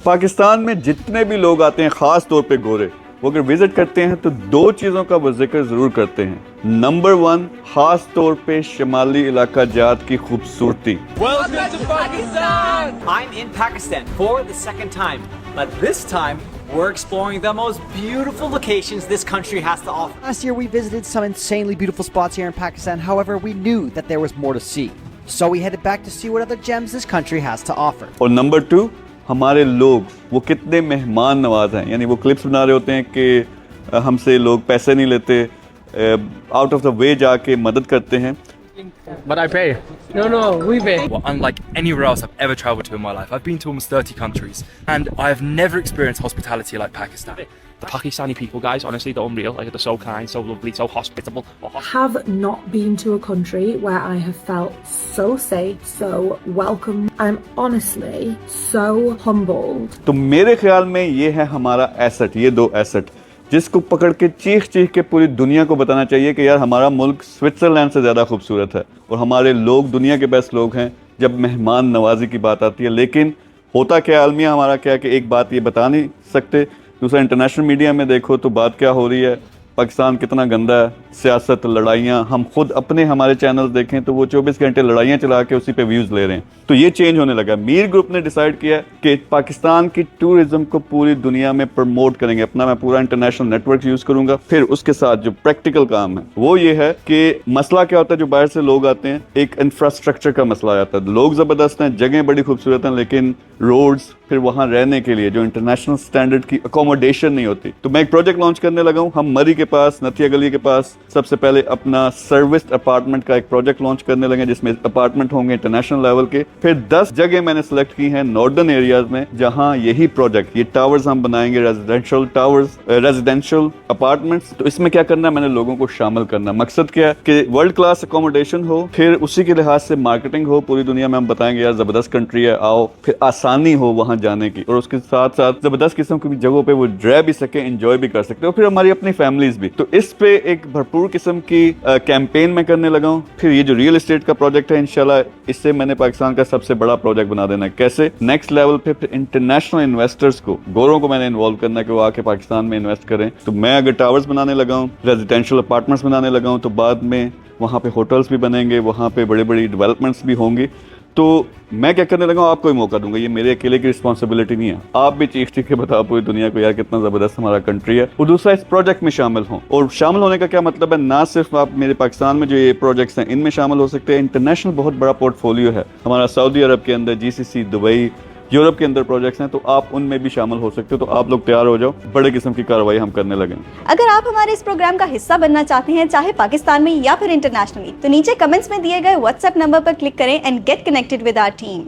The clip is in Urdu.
پاکستان میں جتنے بھی لوگ آتے ہیں خاص طور پہ گورے وہ اگر وزٹ کرتے ہیں تو دو چیزوں کا وہ ذکر ضرور کرتے ہیں. نمبر 1 خاص طور پہ شمالی علاقہ جات کی خوبصورتی. Welcome to Pakistan! I'm in Pakistan for the second time, but this time we're exploring the most beautiful locations this country has to offer. Last year we visited some insanely beautiful spots here in Pakistan. However, we knew that there was more to see. So we headed back to see what other gems this country has to offer. اور نمبر 2 ہمارے لوگ وہ کتنے مہمان نواز ہیں. یعنی وہ کلپس بنا رہے ہوتے ہیں کہ ہم سے لوگ پیسے نہیں لیتے, آؤٹ آف دا وے جا کے مدد کرتے ہیں. But I pay. No, we pay. Well, unlike anywhere else I've ever traveled to in my life, I've been to almost 30 countries, and I have never experienced hospitality like Pakistan. The Pakistani people, guys, honestly, they're unreal. Like, they're so kind, so lovely, so hospitable. Have not been to a country where I have felt so safe, so welcome. I'm honestly so humbled. تو میرے خیال میں یہ ہے ہمارا ایسٹ, یہ 2 ایسٹ جس کو پکڑ کے چیخ کے پوری دنیا کو بتانا چاہیے کہ یار ہمارا ملک سوئٹزرلینڈ سے زیادہ خوبصورت ہے اور ہمارے لوگ دنیا کے بیسٹ لوگ ہیں جب مہمان نوازی کی بات آتی ہے. لیکن ہوتا کیا عالمیہ ہمارا کیا کہ ایک بات یہ بتا نہیں سکتے, دوسرا انٹرنیشنل میڈیا میں دیکھو تو بات کیا ہو رہی ہے, پاکستان کتنا گندا ہے, سیاست, لڑائیاں. ہم خود اپنے ہمارے چینلز دیکھیں تو وہ 24 گھنٹے لڑائیاں چلا کے اسی پہ ویوز لے رہے ہیں. تو یہ چینج ہونے لگا. میر گروپ نے ڈیسائیڈ کیا کہ پاکستان کی ٹورزم کو پوری دنیا میں پروموٹ کریں گے. اپنا میں پورا انٹرنیشنل نیٹ ورک یوز کروں گا. پھر اس کے ساتھ جو پریکٹیکل کام ہے وہ یہ ہے کہ مسئلہ کیا ہوتا ہے جو باہر سے لوگ آتے ہیں, ایک انفراسٹرکچر کا مسئلہ آ جاتا ہے. لوگ زبردست ہیں, جگہیں بڑی خوبصورت ہیں, لیکن روڈز, پھر وہاں رہنے کے لیے جو انٹرنیشنل سٹینڈرڈ کی اکوموڈیشن نہیں ہوتی. تو میں ایک پروجیکٹ لانچ کرنے لگا ہوں. ہم مری کے پاس, نتھیا گلی کے پاس سب سے پہلے اپنا سروسڈ اپارٹمنٹ کا ایک پروجیکٹ لانچ کرنے لگے جس میں اپارٹمنٹ ہوں گے انٹرنیشنل لیول کے. پھر 10 جگہ میں نے سلیکٹ کی ہیں ناردرن ایریاز میں جہاں یہی پروجیکٹ, یہ ٹاورز ہم بنائیں گے, ریزیڈینشل ٹاورز, ریزیڈینشل اپارٹمنٹس. تو اس میں کیا کرنا ہے, میں نے لوگوں کو شامل کرنا. مقصد کیا ہے کہ ورلڈ کلاس اکوموڈیشن ہو, پھر اسی کے لحاظ سے مارکیٹنگ ہو. پوری دنیا میں ہم بتائیں گے یار زبردست کنٹری ہے, آؤ. پھر آسانی ہو وہاں جانے کی, اور اس کے ساتھ ساتھ زبردست قسم کی جگہوں پہ وہ رہ بھی سکیں, انجوائے بھی کر سکتے ہو. پھر ہماری اپنی فیملیز بھی. تو اس پہ ایک بھرپور قسم کی کیمپین میں کرنے لگا ہوں. پھر یہ جو ریئل اسٹیٹ کا پروجیکٹ ہے انشاءاللہ اس سے میں نے پاکستان کا سب سے بڑا پروجیکٹ بنا دینا ہے. کیسے؟ نیکسٹ لیول پہ پھر انٹرنیشنل انویسٹرز کو, گوروں کو میں نے انوالو کرنا ہے کہ وہ آ کے پاکستان میں انویسٹ کریں. تو میں اگر ٹاورز بنانے لگا ہوں, ریزیڈینشل اپارٹمنٹس بنانے لگا ہوں, تو بعد میں وہاں پہ ہوٹلس بھی بنیں گے, وہاں پہ بڑی بڑی ڈیولپمنٹس بھی ہوں گی. تو میں کیا کرنے لگا ہوں, آپ کو ہی موقع دوں گا. یہ میرے اکیلے کی رسپانسبلٹی نہیں ہے. آپ بھی چیخ کے بتاؤ پوری دنیا کو یار کتنا زبردست ہمارا کنٹری ہے. اور دوسرا اس پروجیکٹ میں شامل ہوں. اور شامل ہونے کا کیا مطلب ہے, نہ صرف آپ میرے پاکستان میں جو یہ پروجیکٹس ہیں ان میں شامل ہو سکتے ہیں. انٹرنیشنل بہت بڑا پورٹ فولیو ہے ہمارا, سعودی عرب کے اندر, GCC, دبئی, یورپ کے اندر پروجیکٹس ہیں. تو آپ ان میں بھی شامل ہو سکتے ہو. تو آپ لوگ تیار ہو جاؤ, بڑے قسم کی کارروائی ہم کرنے لگیں. اگر آپ ہمارے اس پروگرام کا حصہ بننا چاہتے ہیں, چاہے پاکستان میں یا پھر انٹرنیشنلی, تو نیچے کمنٹس میں دیے گئے واٹس ایپ نمبر پر کلک کریں and get connected with our team.